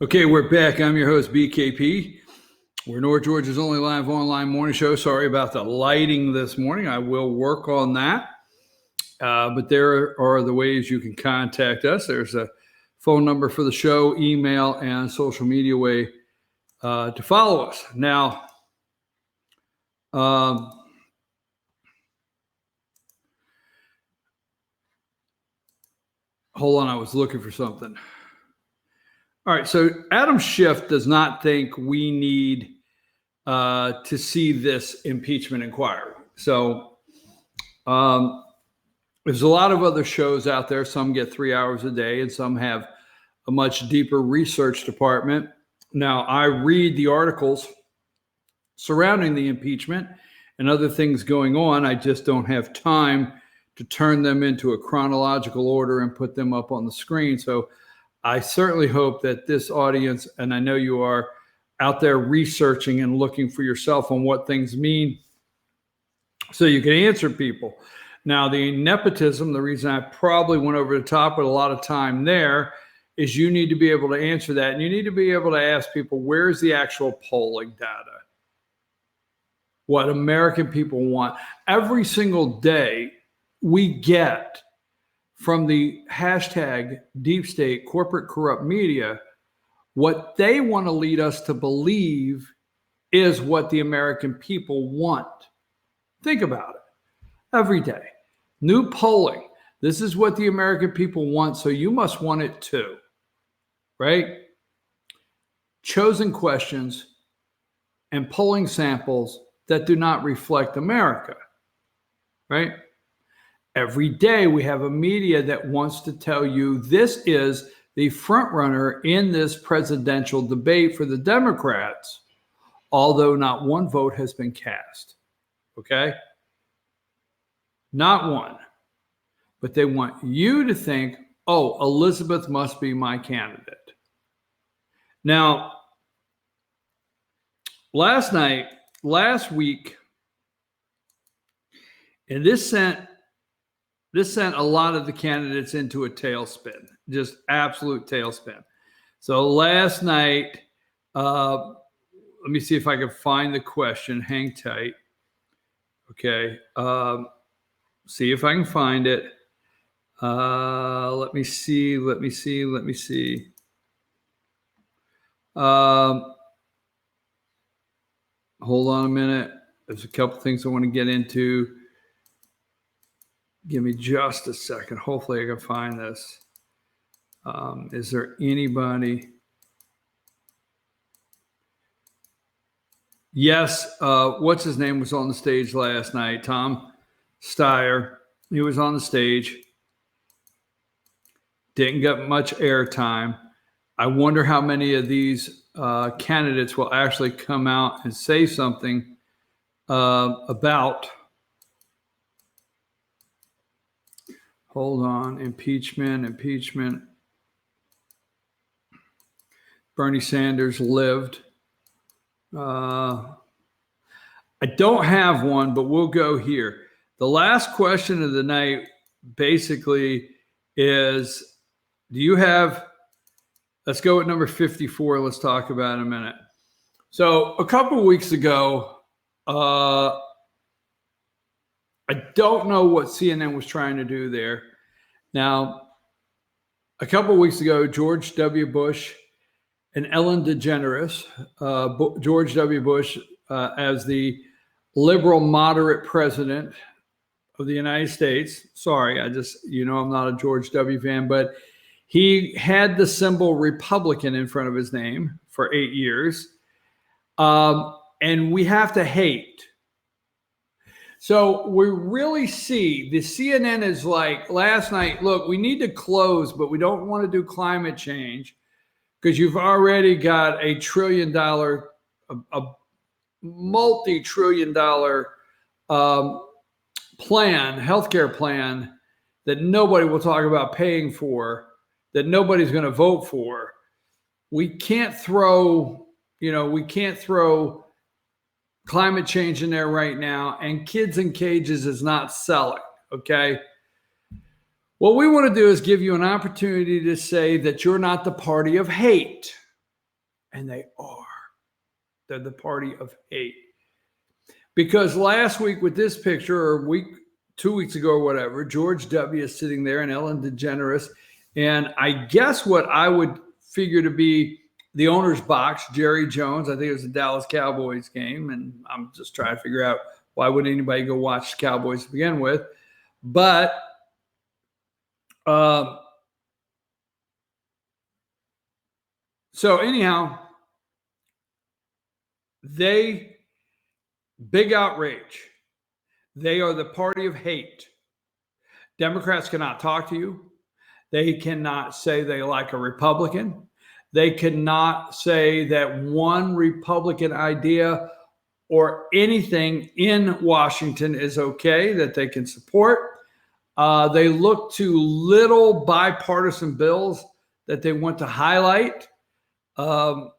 Okay, we're back. I'm your host, BKP. We're North Georgia's only live online morning show. Sorry about the lighting this morning. I will work on that. But there are the ways you can contact us. There's a phone number for the show, email, and social media way to follow us. Now, hold on. I was looking for something. All right, so Adam Schiff does not think we need to see this impeachment inquiry. So there's a lot of other shows out there. Some get 3 hours a day, and some have a much deeper research department. Now, I read the articles surrounding the impeachment and other things going on. I just don't have time to turn them into a chronological order and put them up on the screen. So I certainly hope that this audience, and I know you are out there researching and looking for yourself on what things mean so you can answer people. Now, the nepotism, the reason I probably went over the top with a lot of time there is you need to be able to answer that. And you need to be able to ask people, where's the actual polling data? What American people want. Every single day we get from the hashtag deep state corporate corrupt media, what they want to lead us to believe is what the American people want. Think about it. Every day. New polling. This is what the American people want, so you must want it too. Right? Chosen questions and polling samples that do not reflect America. Right? Every day we have a media that wants to tell you this is the front runner in this presidential debate for the Democrats, although not one vote has been cast. Okay? Not one. But they want you to think, oh, Elizabeth must be my candidate. Now, last week, and this sent a lot of the candidates into a tailspin, just absolute tailspin. So last night, let me see if I can find the question. Hang tight. Okay. See if I can find it. Let me see. Hold on a minute. There's a couple things I want to get into. Give me just a second. Hopefully I can find this. Is there anybody? Yes. What's his name was on the stage last night? Tom Steyer. He was on the stage. Didn't get much airtime. I wonder how many of these candidates will actually come out and say something about. Hold on. Impeachment. Bernie Sanders lived. I don't have one, but we'll go here. The last question of the night basically is, do you have, let's go with number 54. Let's talk about it in a minute. So a couple of weeks ago, I don't know what CNN was trying to do there. Now, a couple of weeks ago, George W. Bush and Ellen DeGeneres, George W. Bush as the liberal moderate president of the United States. Sorry, I'm not a George W. fan, but he had the symbol Republican in front of his name for 8 years. And we have to hate. So we really see the CNN is like last night, look, we need to close, but we don't want to do climate change because you've already got a multi-trillion dollar plan, healthcare plan that nobody will talk about paying for, that nobody's going to vote for. We can't throw climate change in there right now, and kids in cages is not selling, okay? What we want to do is give you an opportunity to say that you're not the party of hate, And they are. They're the party of hate. Because last week with this picture, or 2 weeks ago or whatever, George W. is sitting there and Ellen DeGeneres. And I guess what I would figure to be the owner's box, Jerry Jones. I think it was a Dallas Cowboys game. And I'm just trying to figure out why would anybody go watch the Cowboys to begin with. But so anyhow, big outrage. They are the party of hate. Democrats cannot talk to you. They cannot say they like a Republican. They cannot say that one Republican idea or anything in Washington is okay, that they can support. They look to little bipartisan bills that they want to highlight and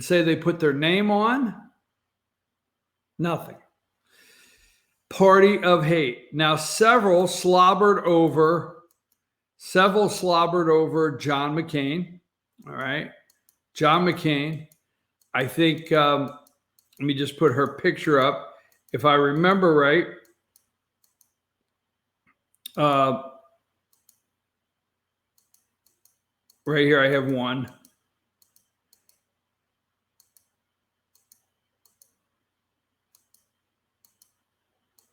say they put their name on. Nothing. Party of hate. Now, several slobbered over John McCain. All right. John McCain. I think, let me just put her picture up. If I remember right, right here I have one.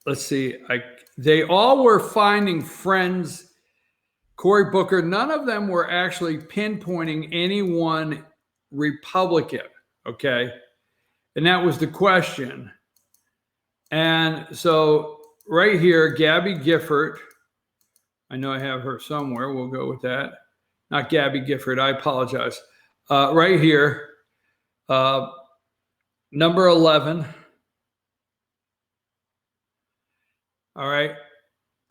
Let's see. They all were finding friends. Cory Booker, none of them were actually pinpointing any one Republican, okay? And that was the question. And so right here, Gabby Gifford, I know I have her somewhere. We'll go with that. Not Gabby Gifford. I apologize. Right here, number 11. All right.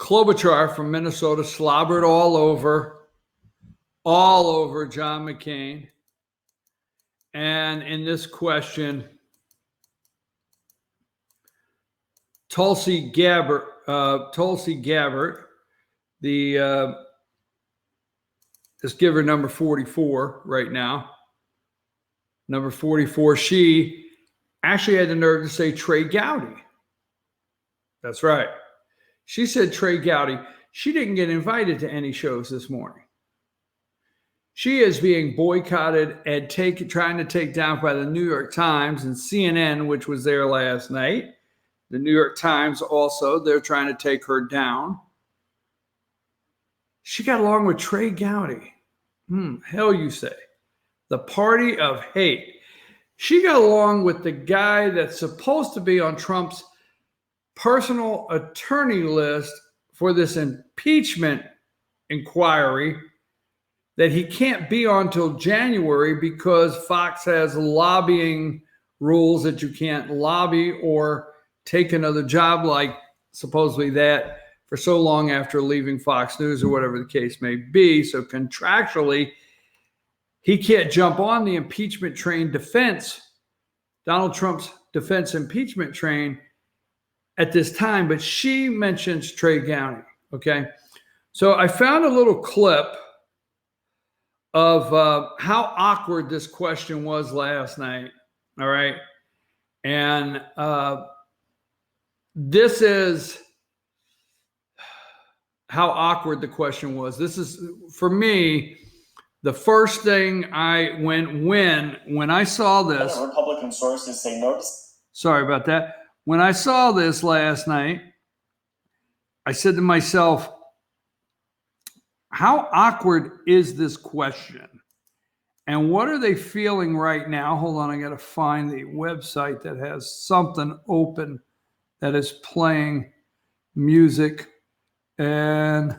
Klobuchar from Minnesota slobbered all over John McCain. And in this question, Tulsi Gabbard, let's give her number 44 right now. Number 44, she actually had the nerve to say Trey Gowdy. That's right. She said Trey Gowdy. She didn't get invited to any shows this morning. She is being boycotted and trying to take down by the New York Times and CNN, which was there last night. The New York Times also, they're trying to take her down. She got along with Trey Gowdy. Hell you say. The party of hate. She got along with the guy that's supposed to be on Trump's personal attorney list for this impeachment inquiry that he can't be on till January because Fox has lobbying rules that you can't lobby or take another job like supposedly that for so long after leaving Fox News or whatever the case may be. So contractually, he can't jump on the impeachment train defense, Donald Trump's defense impeachment train at this time, but she mentions Trey Gowdy, okay? So I found a little clip of how awkward this question was last night, all right? And this is how awkward the question was. This is, for me, the first thing when I saw this. Republican sources say no. Sorry about that. When I saw this last night, I said to myself, how awkward is this question? And what are they feeling right now? Hold on, I got to find the website that has something open that is playing music. And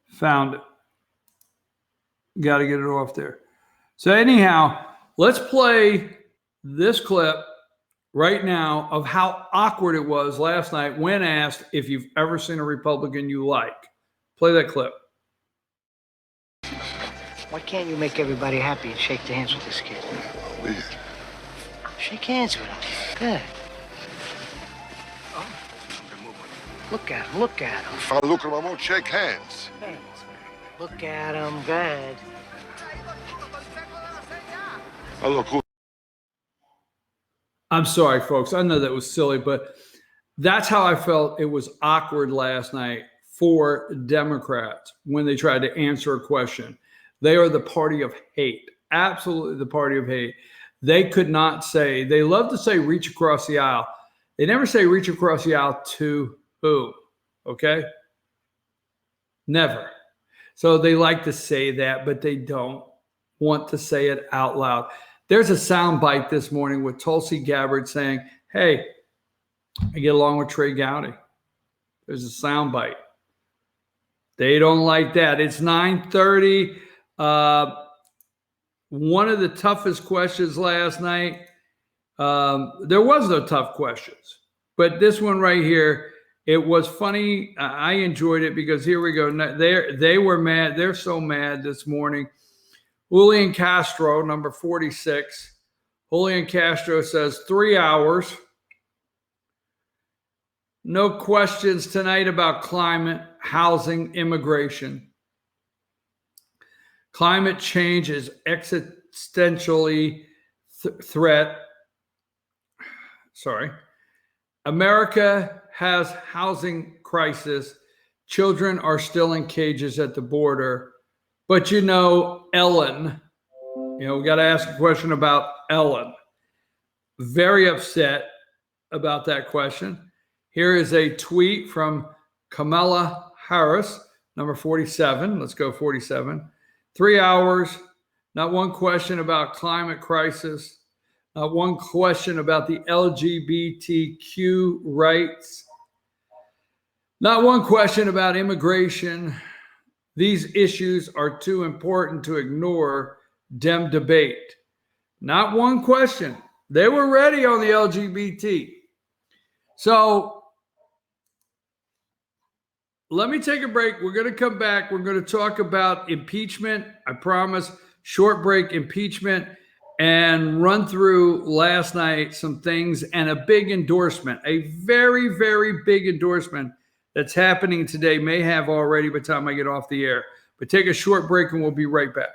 found it. Got to get it off there. So anyhow, let's play this clip right now of how awkward it was last night when asked if you've ever seen a Republican you like. Play that clip. Why can't you make everybody happy and shake the hands with this kid? Shake hands with him. Good. Look at him. Look at him. If I look at him, I won't shake hands. Look at him. Go ahead. I'm sorry, folks. I know that was silly, but that's how I felt. It was awkward last night for Democrats when they tried to answer a question. They are the party of hate, absolutely the party of hate. They could not say, they love to say reach across the aisle. They never say reach across the aisle to who, okay? Never. So they like to say that, but they don't want to say it out loud. There's a sound bite this morning with Tulsi Gabbard saying, hey, I get along with Trey Gowdy. There's a sound bite. They don't like that. It's 9:30. One of the toughest questions last night. There was no tough questions, but this one right here, it was funny. I enjoyed it because here we go. They were mad. They're so mad this morning. Julian Castro, number 46. Julian Castro says 3 hours. No questions tonight about climate, housing, immigration. Climate change is existentially threat. Sorry. America has housing crisis. Children are still in cages at the border. But you know, Ellen, we got to ask a question about Ellen. Very upset about that question. Here is a tweet from Kamala Harris, number 47. Let's go 47. 3 hours, not one question about climate crisis, not one question about the LGBTQ rights, not one question about immigration. These issues are too important to ignore. Dem debate. Not one question. They were ready on the LGBT. So let me take a break. We're going to come back. We're going to talk about impeachment. I promise. Short break, impeachment, and run through last night some things and a big endorsement, a very, very big endorsement that's happening today, may have already by the time I get off the air. But take a short break and we'll be right back.